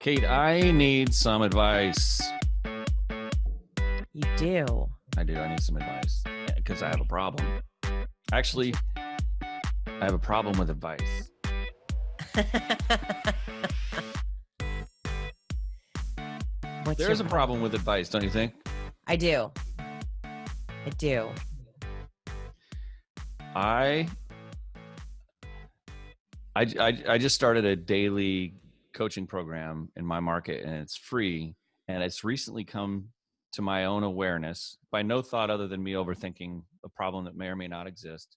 Kate, I need some advice. You do. I do. I need some advice because I have a problem. Actually, I have a problem with advice. There's a problem with advice, don't you think? I do. I do. I just started a daily coaching program in my market, and it's free, and it's recently come to my own awareness by no thought other than me overthinking a problem that may or may not exist,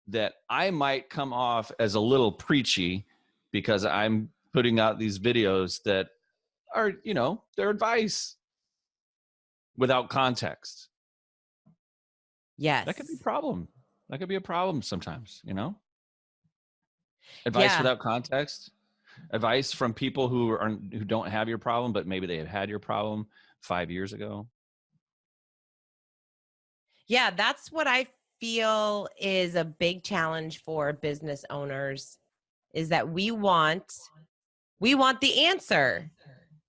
that I might come off as a little preachy because I'm putting out these videos that are, they're advice without context. Yes. That could be a problem. That could be a problem sometimes, Advice without context. Advice from people who don't have your problem, but maybe they had your problem 5 years ago. Yeah, that's what I feel is a big challenge for business owners, is that we want the answer.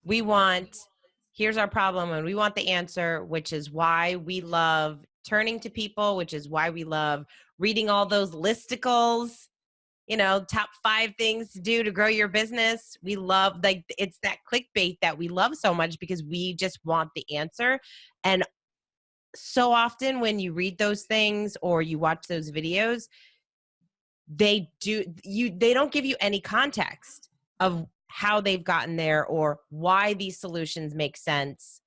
We want, here's our problem, and we want the answer, which is why we love turning to people, which is why we love reading all those listicles, top 5 things to do to grow your business. We love, it's that clickbait that we love so much because we just want the answer. And so often when you read those things or you watch those videos, they don't give you any context of how they've gotten there or why these solutions make sense.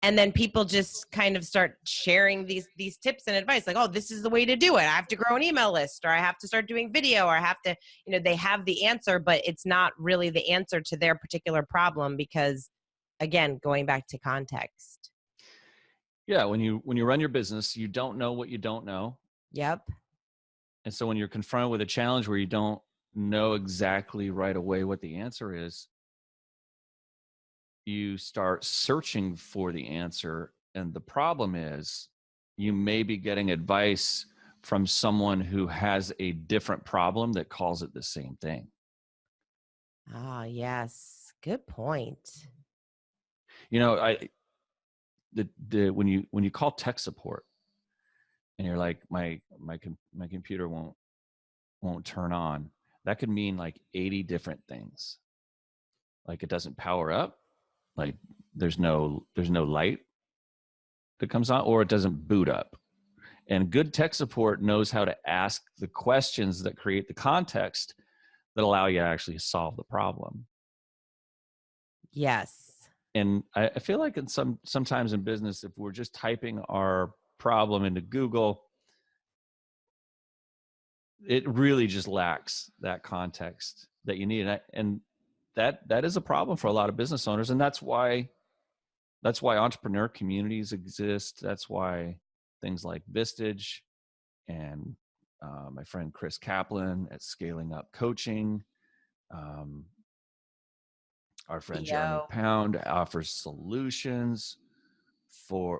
And then people just kind of start sharing these tips and advice, like, oh, this is the way to do it. I have to grow an email list, or I have to start doing video, or I have to, they have the answer, but it's not really the answer to their particular problem because, again, going back to context. Yeah, when you run your business, you don't know what you don't know. Yep. And so when you're confronted with a challenge where you don't know exactly right away what the answer is, you start searching for the answer. And the problem is you may be getting advice from someone who has a different problem that calls it the same thing. Ah, yes. Good point. When you call tech support and you're like, my computer won't turn on, that could mean like 80 different things. Like it doesn't power up, like there's no light that comes on, or it doesn't boot up. And good tech support knows how to ask the questions that create the context that allow you to actually solve the problem. Yes. And I feel like sometimes in business, if we're just typing our problem into Google, it really just lacks that context that you need. And that is a problem for a lot of business owners. And that's why entrepreneur communities exist. That's why things like Vistage and my friend Chris Kaplan at Scaling Up Coaching, our friend Jeremy Pound offers solutions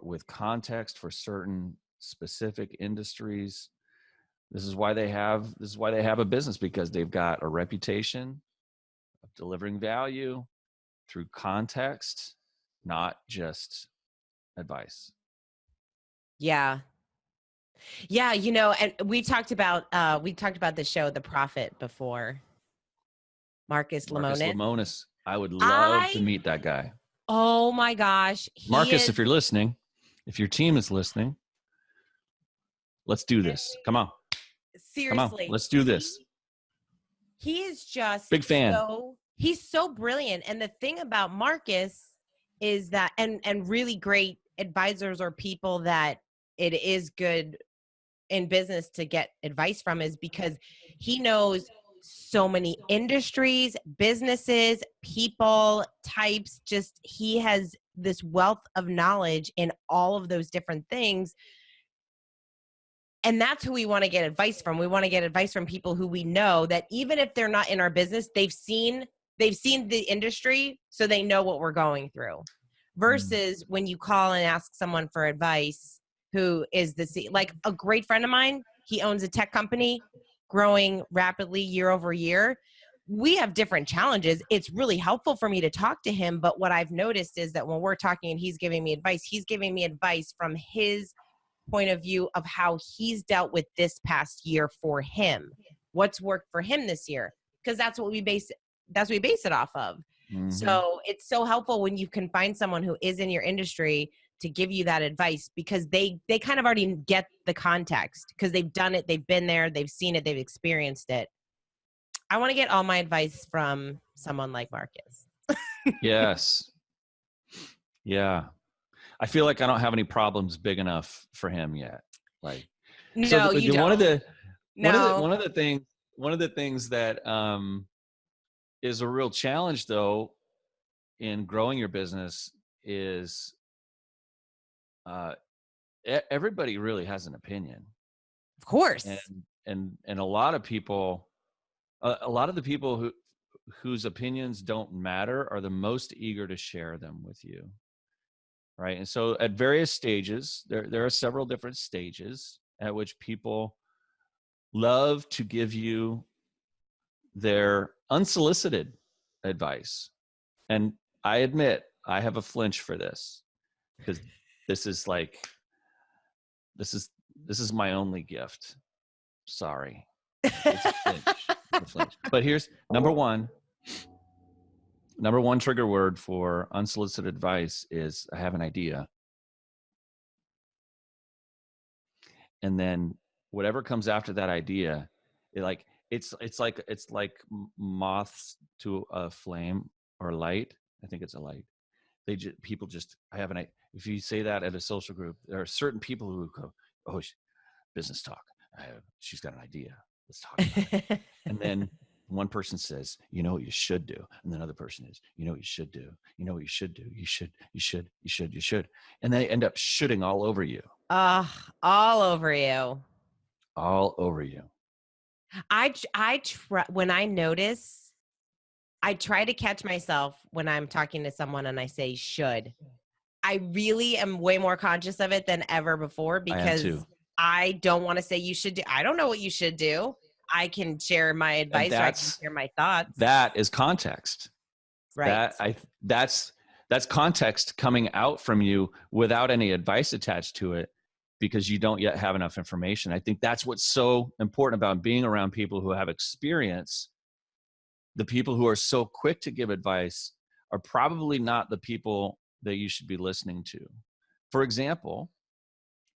with context for certain specific industries. This is why they have a business, because they've got a reputation of delivering value through context, not just advice. Yeah. Yeah, and we talked about the show The Prophet before. Marcus Lemonis. I would love to meet that guy. Oh my gosh. Marcus, if you're listening, if your team is listening, let's do this. Come on. Seriously. Come on, let's do this. He is just big fan. He's so brilliant. And the thing about Marcus is that, and really great advisors or people that it is good in business to get advice from, is because he knows so many industries, businesses, people, types. Just, he has this wealth of knowledge in all of those different things. And that's who we want to get advice from. We want to get advice from people who we know that even if they're not in our business, they've seen the industry, so they know what we're going through. Versus when you call and ask someone for advice who is like a great friend of mine, he owns a tech company growing rapidly year over year. we have different challenges. It's really helpful for me to talk to him. But what I've noticed is that when we're talking and he's giving me advice from his point of view of how he's dealt with this past year for him. What's worked for him this year? Because that's what we base it off of. Mhm. So it's so helpful when you can find someone who is in your industry to give you that advice, because they kind of already get the context, because they've done it, they've been there, they've seen it, they've experienced it. I want to get all my advice from someone like Marcus. Yes. Yeah. I feel like I don't have any problems big enough for him yet. Like, No, you don't. One of the No. things that is a real challenge though in growing your business is everybody really has an opinion. Of course. And a lot of people, a lot of the people whose opinions don't matter are the most eager to share them with you. Right. And so at various stages, there are several different stages at which people love to give you their unsolicited advice. And I admit I have a flinch for this, because this is my only gift. Sorry. It's a flinch. It's a flinch. But here's number one trigger word for unsolicited advice is I have an idea. And then whatever comes after that idea, it's like moths to a flame or light. I think it's a light. If you say that at a social group, there are certain people who go, oh, business talk. She's got an idea. Let's talk about it. And then one person says, you know what you should do. And then another person is, you know what you should do. You know what you should do. You should. And they end up shooting all over you. All over you. All over you. When I notice, I try to catch myself when I'm talking to someone and I say should. I really am way more conscious of it than ever before, because I don't want to say you should do. I don't know what you should do. I can share my advice, or I can share my thoughts. That is context. Right. That's context coming out from you without any advice attached to it, because you don't yet have enough information. I think that's what's so important about being around people who have experience. The people who are so quick to give advice are probably not the people that you should be listening to. For example,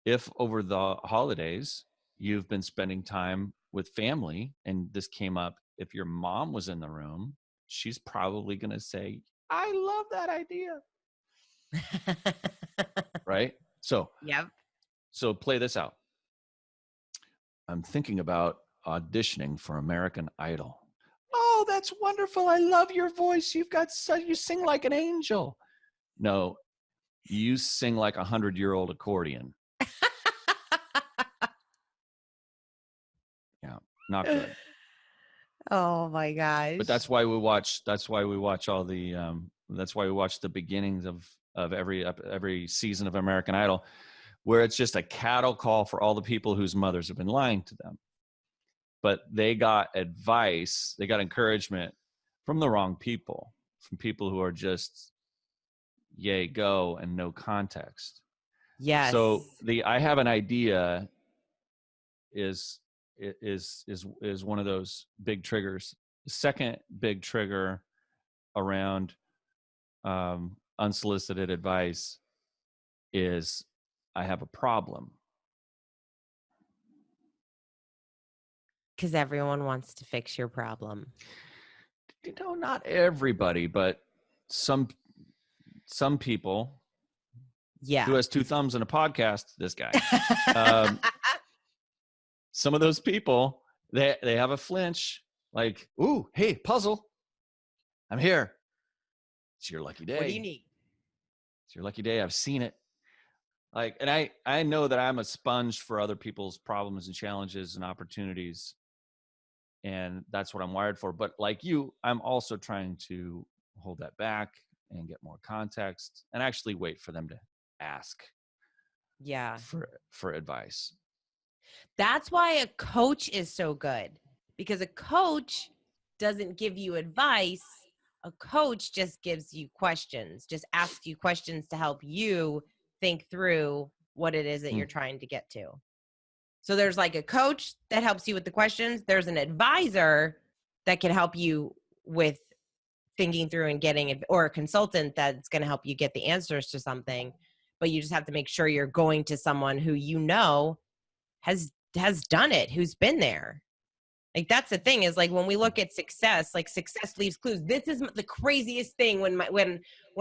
if over the holidays you've been spending time with family and this came up, if your mom was in the room, she's probably going to say, I love that idea. Right? So, yep. So play this out. I'm thinking about auditioning for American Idol. Oh, that's wonderful. I love your voice. You sing like an angel. No, you sing like 100-year-old accordion. Yeah, not good. Oh my gosh. But that's why we watch all the that's why we watch the beginnings of every season of American Idol, where it's just a cattle call for all the people whose mothers have been lying to them. But they got advice, they got encouragement from the wrong people, from people who are just yay go and no context. Yes. So I have an idea is one of those big triggers. The second big trigger around unsolicited advice is I have a problem. Because everyone wants to fix your problem. You know, not everybody, but some people. Yeah. Who has two thumbs and a podcast? This guy. Some of those people, they have a flinch. Like, ooh, hey, puzzle. I'm here. It's your lucky day. What do you need? It's your lucky day. I've seen it. Like, and I know that I'm a sponge for other people's problems and challenges and opportunities. And that's what I'm wired for. But like you, I'm also trying to hold that back and get more context and actually wait for them to ask. Yeah. For advice. That's why a coach is so good, because a coach doesn't give you advice. A coach just gives you questions, just asks you questions to help you think through what it is that you're trying to get to. So there's like a coach that helps you with the questions. There's an advisor that can help you with thinking through and getting it, or a consultant that's going to help you get the answers to something. But you just have to make sure you're going to someone who you know has done it, who's been there. Like, that's the thing, is like when we look at success, like success leaves clues. This is the craziest thing when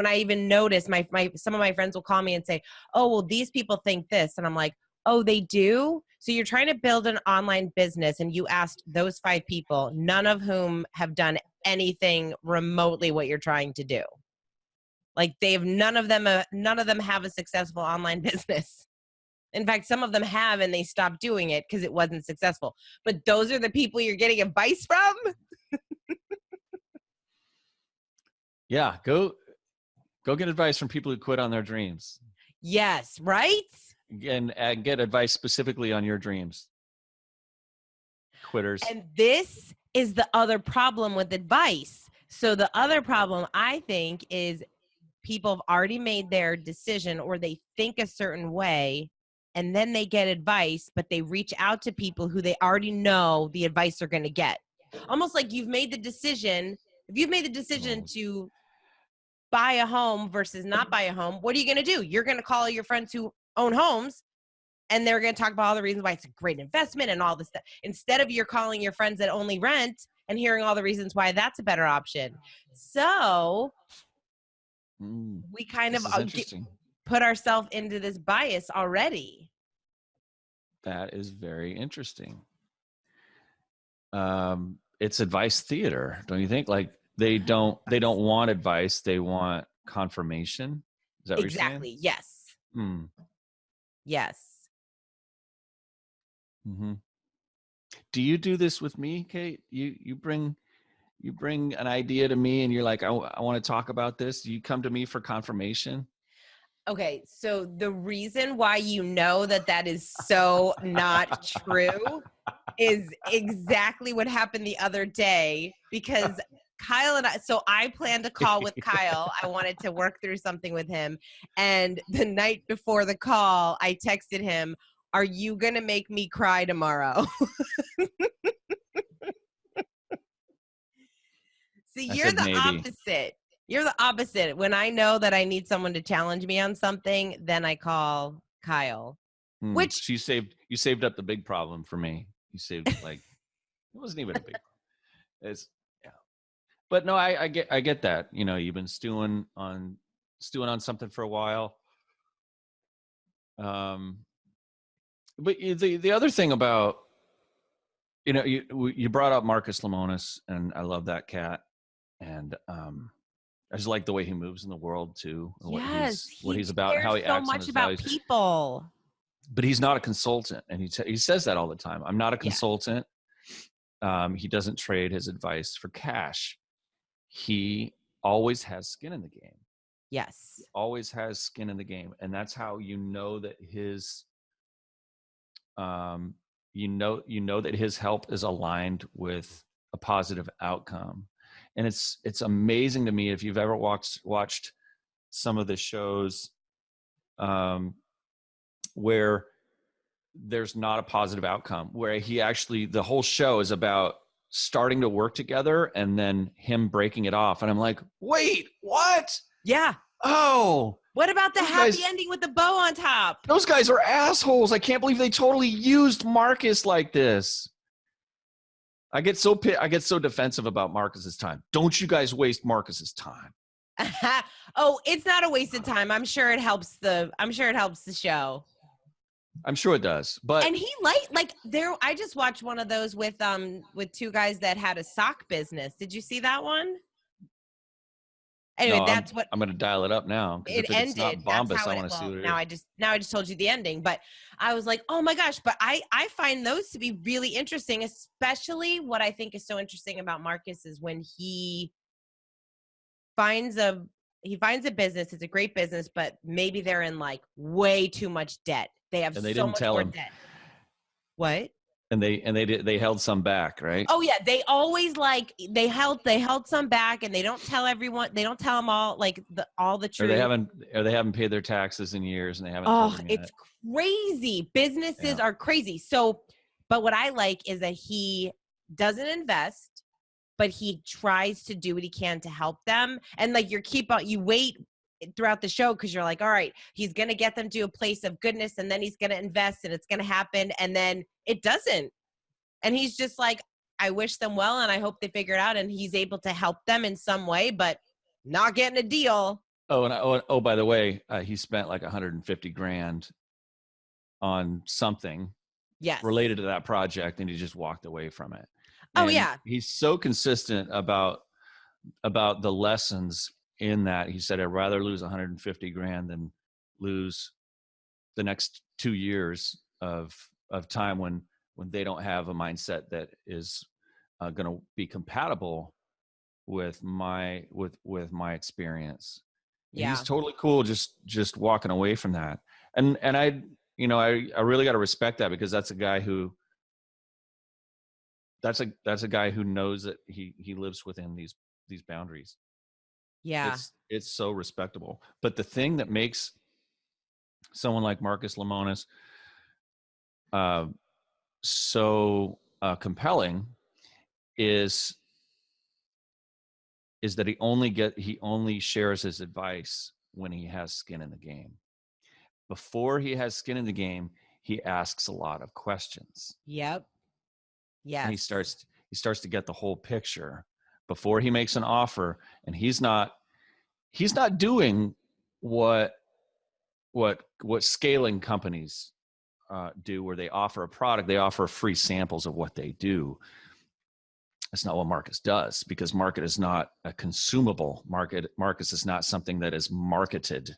I even notice my some of my friends will call me and say, oh, well, these people think this. And I'm like, oh, they do? So you're trying to build an online business and you asked those 5 people, none of whom have done anything remotely what you're trying to do. Like, none of them have a successful online business. In fact, some of them have, and they stopped doing it because it wasn't successful. But those are the people you're getting advice from? Yeah, go get advice from people who quit on their dreams. Yes, right? And get advice specifically on your dreams. Quitters. And this is the other problem with advice. So the other problem, I think, is people have already made their decision, or they think a certain way, and then they get advice, but they reach out to people who they already know the advice they're going to get. Almost like you've made the decision. If you've made the decision to buy a home versus not buy a home, what are you going to do? You're going to call your friends who own homes, and they're going to talk about all the reasons why it's a great investment and all this stuff, instead of you're calling your friends that only rent and hearing all the reasons why that's a better option. So we kind of put ourselves into this bias already. That is very interesting. It's advice theater, don't you think? Like, they don't want advice, they want confirmation. Is that what exactly you're saying? Yes. Yes. Do you do this with me, Kate? You bring an idea to me and you're like, I want to talk about this. Do you come to me for confirmation? Okay, so the reason why you know that is so not true is exactly what happened the other day, because Kyle and I planned a call with Kyle. I wanted to work through something with him. And the night before the call, I texted him, are you going to make me cry tomorrow? See, you're the opposite. You're the opposite. When I know that I need someone to challenge me on something, then I call Kyle. Which you saved up the big problem for me. You saved, like, it wasn't even a big problem. It's, yeah. But no, I get that. You know, you've been stewing on something for a while. But the other thing about, you know, you brought up Marcus Lemonis, and I love that cat. And I just like the way he moves in the world too. Yes, what he's about, how he so acts, much about people. But he's not a consultant, and he says that all the time. I'm not a consultant. He doesn't trade his advice for cash. He always has skin in the game. Yes, he always has skin in the game, and that's how you know that his that his help is aligned with a positive outcome. And it's amazing to me, if you've ever watched some of the shows where there's not a positive outcome, where he actually, the whole show is about starting to work together and then him breaking it off. And I'm like, wait, what? Yeah. Oh. What about the happy ending with the bow on top? Those guys are assholes. I can't believe they totally used Marcus like this. I get so defensive about Marcus's time. Don't you guys waste Marcus's time. Oh, it's not a waste of time. I'm sure it helps the show. I'm sure it does. But and he I just watched one of those with 2 guys that had a sock business. Did you see that one? Anyway, no, that's what I'm going to dial it up now. It ended. It's not Bombas, I want to see what it is. Now I just told you the ending, but I was like, oh my gosh. But I find those to be really interesting, especially what I think is so interesting about Marcus is when he finds a business. It's a great business, but maybe they're in like way too much debt. They have so much more debt. What? And they held some back, right? Oh yeah, they always like they held some back, and they don't tell everyone. They don't tell them all like all the Or they truth. haven't paid their taxes in years and they haven't told Oh, them it's yet. crazy. Businesses Yeah. are crazy. So, but what I like is that he doesn't invest, but he tries to do what he can to help them. And like you wait throughout the show because you're like, all right, he's going to get them to a place of goodness, and then he's going to invest and it's going to happen. And then it doesn't. And he's just like, I wish them well and I hope they figure it out. And he's able to help them in some way, but not getting a deal. Oh, by the way, he spent like 150 grand on something Yes. related to that project, and he just walked away from it. Oh, And yeah. he's so consistent about the lessons in that. He said, I'd rather lose 150 grand than lose the next 2 years of time when they don't have a mindset that is going to be compatible with my experience. Yeah. He's totally cool just walking away from that. And I I really got to respect that, because that's a guy who knows that he lives within these boundaries. Yeah. It's so respectable. But the thing that makes someone like Marcus Lemonis so compelling is that he only shares his advice when he has skin in the game. Before he has skin in the game, he asks a lot of questions. Yep. Yes. And he starts to get the whole picture before he makes an offer. And he's not doing what scaling companies do, where they offer a product, they offer free samples of what they do. That's not what Marcus does, because Marcus is not a consumable market. Marcus is not something that is marketed.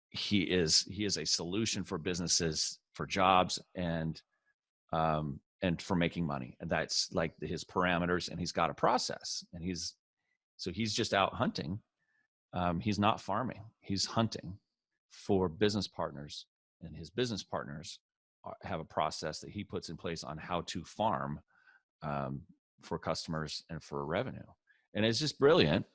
He is a solution for businesses, for jobs, and for making money. And that's like his parameters. And he's got a process. And he's just out hunting. He's not farming. He's hunting for business partners, and his business partners have a process that he puts in place on how to farm for customers and for revenue. And it's just brilliant,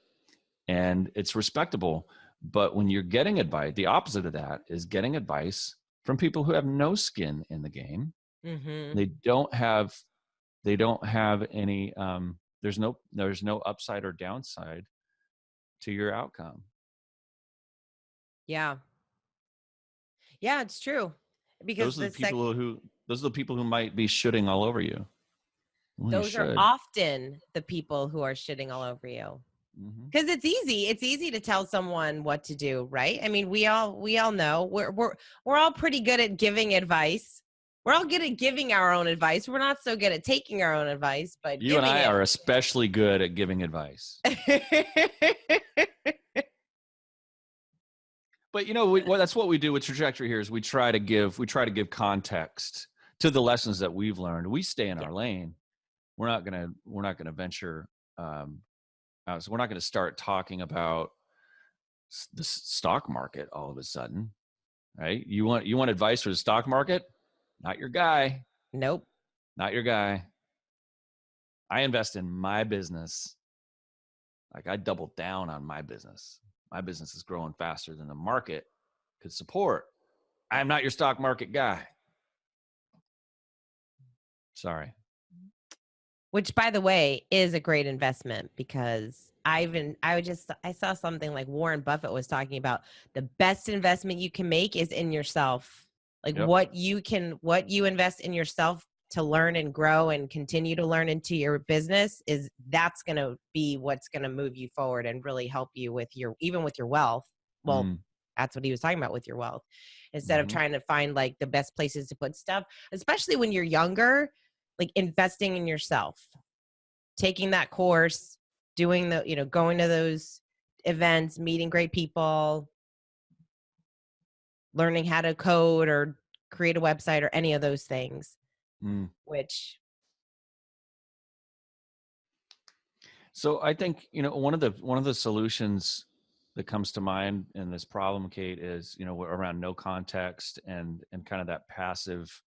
and it's respectable. But when you're getting advice, the opposite of that is getting advice from people who have no skin in the game. Mm-hmm. They don't have any, there's no upside or downside to your outcome. Yeah. Yeah, it's true. Because Those are the people who might be shitting all over you. Well, those are often the people who are shitting all over you. Because it's easy to tell someone what to do, right? I mean, we all know we're all pretty good at giving advice. We're all good at giving our own advice. We're not so good at taking our own advice, but you and I are especially good at giving advice. But that's what we do with Trajectory here, is we try to give context to the lessons that we've learned. We stay in our lane. We're not gonna venture out. So we're not going to start talking about the stock market all of a sudden, right? You want advice for the stock market? Not your guy. Nope. Not your guy. I invest in my business. Like, I double down on my business. My business is growing faster than the market could support. I am not your stock market guy. Sorry. Which, by the way, is a great investment, because I saw something like Warren Buffett was talking about the best investment you can make is in yourself. Like, Yep. what you invest in yourself to learn and grow and continue to learn into your business, that's going to be what's going to move you forward and really help you with your wealth. Well, that's what he was talking about with your wealth, instead of trying to find like the best places to put stuff, especially when you're younger. Like, investing in yourself, taking that course, doing going to those events, meeting great people, learning how to code or create a website or any of those things. So I think, one of the solutions that comes to mind in this problem, Kate, is, around no context and kind of that passive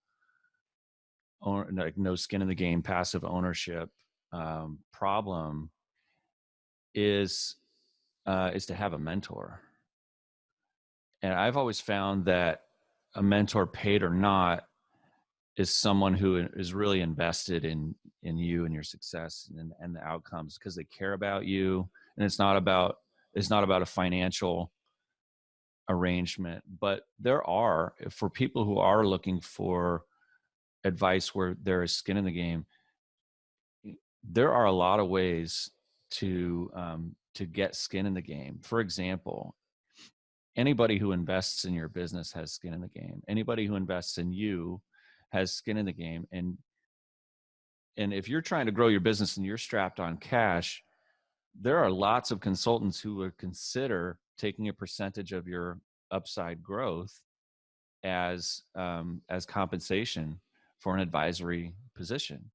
like no skin in the game, passive ownership problem is to have a mentor. And I've always found that a mentor, paid or not, is someone who is really invested in you and your success and the outcomes, because they care about you. And it's not about a financial arrangement. But there are, for people who are looking for advice where there is skin in the game, there are a lot of ways to get skin in the game. For example, anybody who invests in your business has skin in the game. Anybody who invests in you has skin in the game. And if you're trying to grow your business and you're strapped on cash, there are lots of consultants who would consider taking a percentage of your upside growth as compensation for an advisory position.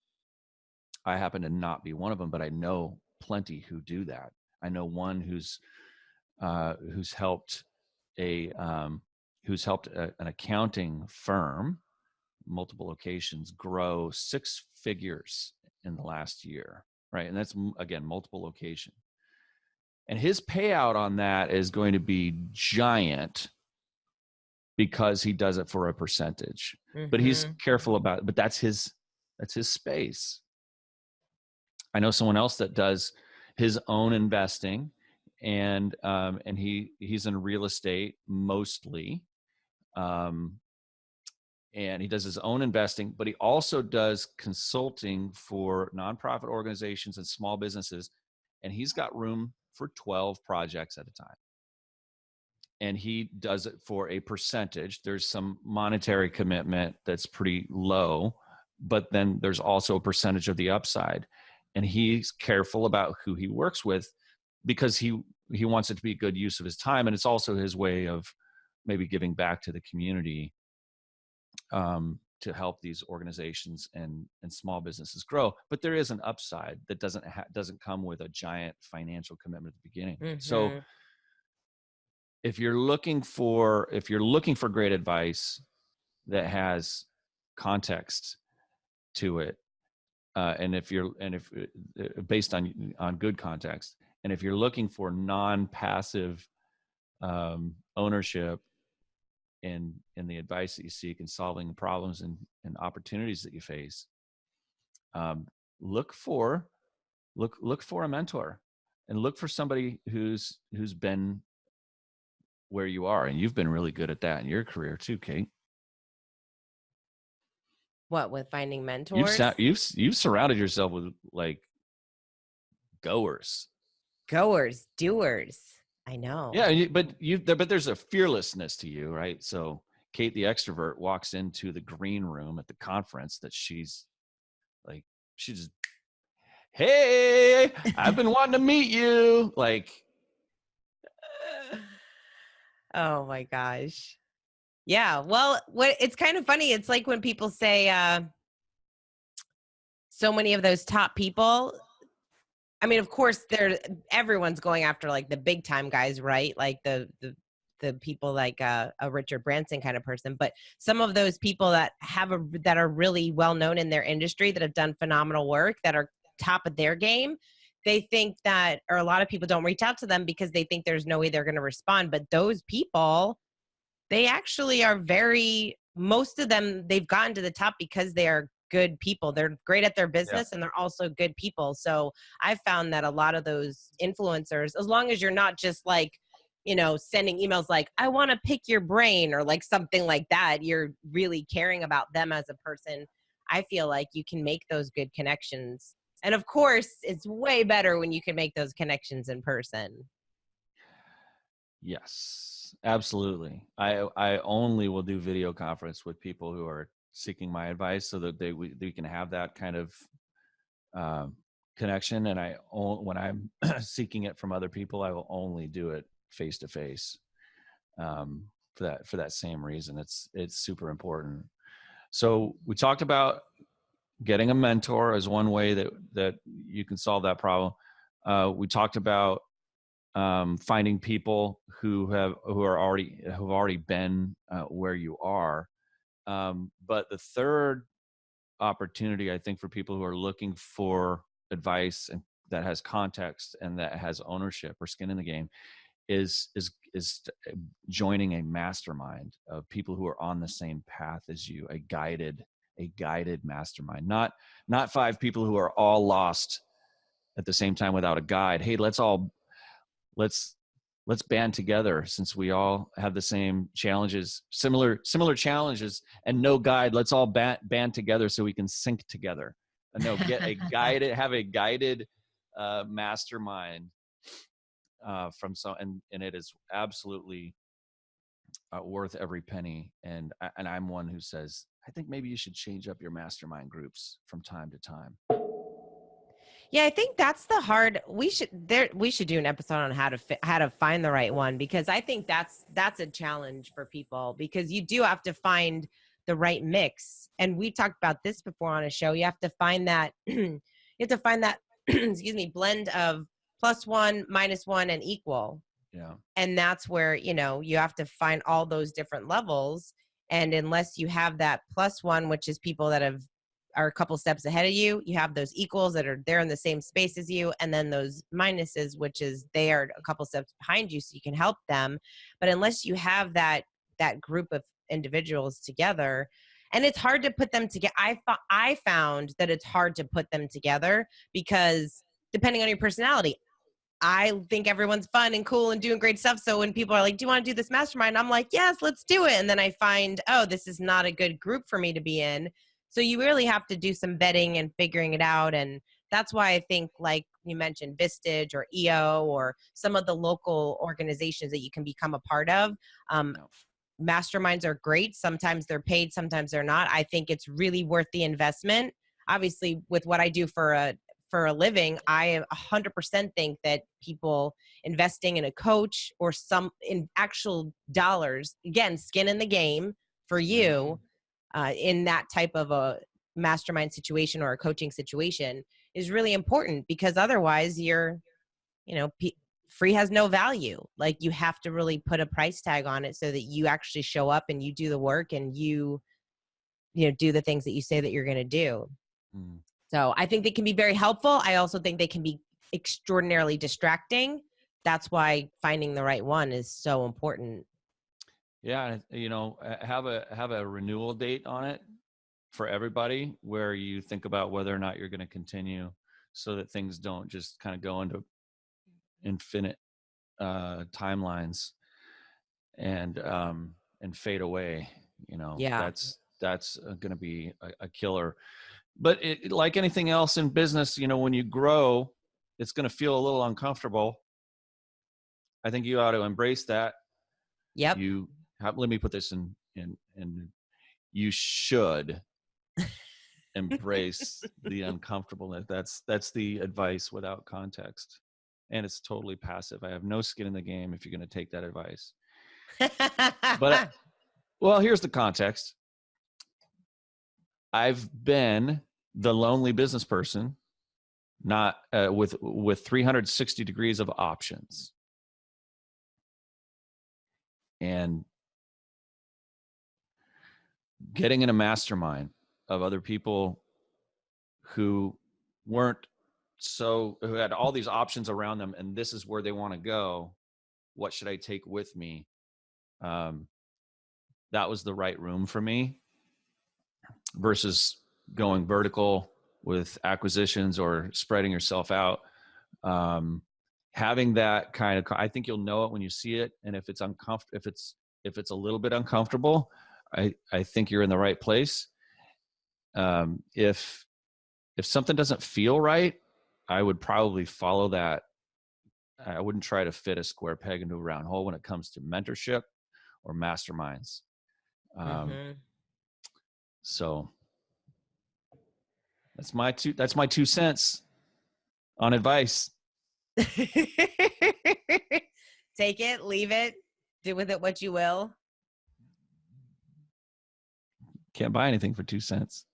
I happen to not be one of them, but I know plenty who do that. I know one who's helped an accounting firm, multiple locations, grow 6 figures in the last year, right? And that's, again, multiple location. And his payout on that is going to be giant because he does it for a percentage. Mm-hmm. But he's careful about it. But that's his space. I know someone else that does his own investing, and he's in real estate mostly, and he does his own investing, but he also does consulting for nonprofit organizations and small businesses, and he's got room for 12 projects at a time. And he does it for a percentage. There's some monetary commitment that's pretty low, but then there's also a percentage of the upside. And he's careful about who he works with because he wants it to be good use of his time. And it's also his way of maybe giving back to the community to help these organizations and small businesses grow. But there is an upside that doesn't come with a giant financial commitment at the beginning. Mm-hmm. So if you're looking for great advice that has context to it, and if based on good context, and if you're looking for non-passive ownership in the advice that you seek and solving the problems and opportunities that you face, look for a mentor, and look for somebody who's been where you are. And you've been really good at that in your career too, Kate. What, with finding mentors? You've surrounded yourself with like doers. I know. Yeah, but there's a fearlessness to you, right? So Kate, the extrovert, walks into the green room at the conference that she's just, hey, I've been wanting to meet you. Like, oh my gosh. Yeah. Well, it's kind of funny. It's like when people say so many of those top people, I mean, of course, everyone's going after like the big time guys, right? Like the people like a Richard Branson kind of person. But some of those people that are really well known in their industry, that have done phenomenal work, that are top of their game, they think that, or a lot of people don't reach out to them because they think there's no way they're going to respond. But those people, they actually are most of them, they've gotten to the top because they are good people. They're great at their business, and they're also good people. So I found that a lot of those influencers, as long as you're not just like, sending emails like, I want to pick your brain, or like something like that, you're really caring about them as a person, I feel like you can make those good connections. And of course, it's way better when you can make those connections in person. Yes, absolutely. I only will do video conference with people who are seeking my advice, so that they can have that kind of connection. And when I'm seeking it from other people, I will only do it face to face, for that same reason. It's super important. So we talked about getting a mentor as one way that you can solve that problem. We talked about finding people who have already been where you are. But the third opportunity, I think, for people who are looking for advice and that has context and that has ownership or skin in the game is joining a mastermind of people who are on the same path as you, a guided mastermind, not five people who are all lost at the same time without a guide. Hey, let's band together, since we all have the same challenges, similar challenges, and no guide. Let's all band together so we can sync together. And no, have a guided mastermind from and it is absolutely worth every penny. And I'm one who says, I think maybe you should change up your mastermind groups from time to time. Yeah, I think that's the hard. We should do an episode on how to find the right one, because I think that's a challenge for people, because you do have to find the right mix. And we talked about this before on a show. You have to find that excuse me, blend of +1, -1, and equal. Yeah. And that's where, you have to find all those different levels. And unless you have that +1, which is people that are a couple steps ahead of you, you have those equals that are there in the same space as you, and then those minuses, which is they are a couple steps behind you, so you can help them. But unless you have that group of individuals together, and it's hard to put them together. I found that it's hard to put them together, because depending on your personality, I think everyone's fun and cool and doing great stuff. So when people are like, do you want to do this mastermind? I'm like, yes, let's do it. And then I find, oh, this is not a good group for me to be in. So you really have to do some vetting and figuring it out. And that's why I think, like you mentioned, Vistage or EO or some of the local organizations that you can become a part of. Masterminds are great. Sometimes they're paid, sometimes they're not. I think it's really worth the investment. Obviously, with what I do for a living, I 100% think that people investing in a coach or some in actual dollars, again, skin in the game for you, in that type of a mastermind situation or a coaching situation is really important, because otherwise free has no value. Like, you have to really put a price tag on it so that you actually show up and you do the work and you do the things that you say that you're going to do. So I think they can be very helpful. I also think they can be extraordinarily distracting. That's why finding the right one is so important. Yeah, have a renewal date on it for everybody, where you think about whether or not you're going to continue, so that things don't just kind of go into infinite timelines and fade away. Yeah. That's going to be a killer. But like anything else in business, when you grow, it's going to feel a little uncomfortable. I think you ought to embrace that. Yep. Let me put this in you should embrace the uncomfortableness. That's the advice without context. And it's totally passive. I have no skin in the game if you're going to take that advice. But well, here's the context. I've been the lonely business person, not with 360 degrees of options. And getting in a mastermind of other people who who had all these options around them, and this is where they want to go. What should I take with me? That was the right room for me, versus going vertical with acquisitions or spreading yourself out. Having that kind of, I think you'll know it when you see it. And if it's uncomfortable, if it's a little bit uncomfortable, I think you're in the right place. If something doesn't feel right, I would probably follow that. I wouldn't try to fit a square peg into a round hole when it comes to mentorship or masterminds. So that's my 2 cents on advice. Take it, leave it, do with it what you will. Can't buy anything for 2 cents.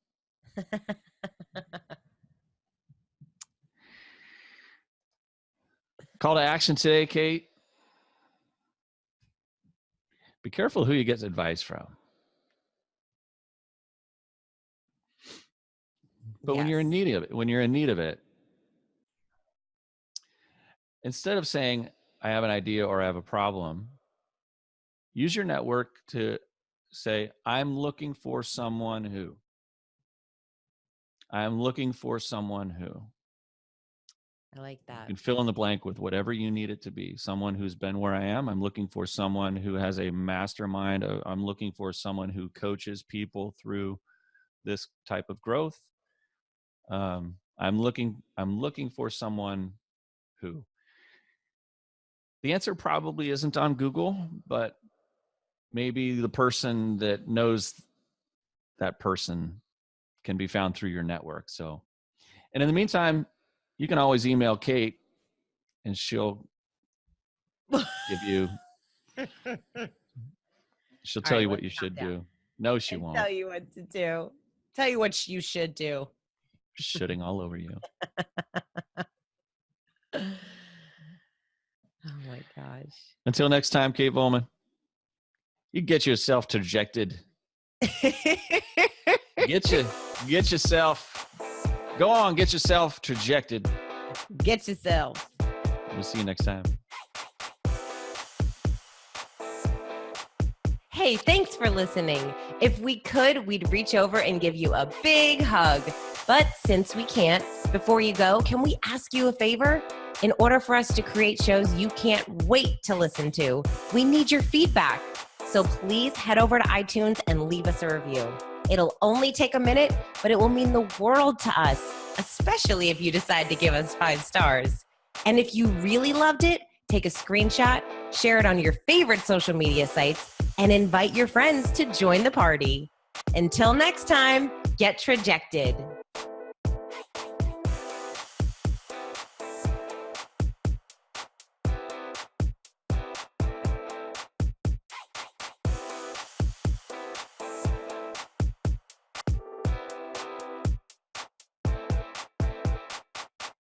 Call to action today, Kate. Be careful who you get advice from. But when you're in need of it, instead of saying, I have an idea or I have a problem, use your network to say, I'm looking for someone who. I'm looking for someone who. I like that. You can fill in the blank with whatever you need it to be. Someone who's been where I am. I'm looking for someone who has a mastermind. I'm looking for someone who coaches people through this type of growth. I'm looking for someone who. The answer probably isn't on Google, but maybe the person that knows that person can be found through your network. So, and in the meantime, you can always email Kate and she'll give you, she'll tell you what you should do. No, she won't. Tell you what to do. Tell you what you should do. Shitting all over you. Oh my gosh. Until next time, Kate Volman, you get yourself trajected. Get yourself trajected. Get yourself. We'll see you next time. Hey, thanks for listening. If we could, we'd reach over and give you a big hug. But since we can't, before you go, can we ask you a favor? In order for us to create shows you can't wait to listen to, we need your feedback. So please head over to iTunes and leave us a review. It'll only take a minute, but it will mean the world to us, especially if you decide to give us 5 stars. And if you really loved it, take a screenshot, share it on your favorite social media sites, and invite your friends to join the party. Until next time, get trajected.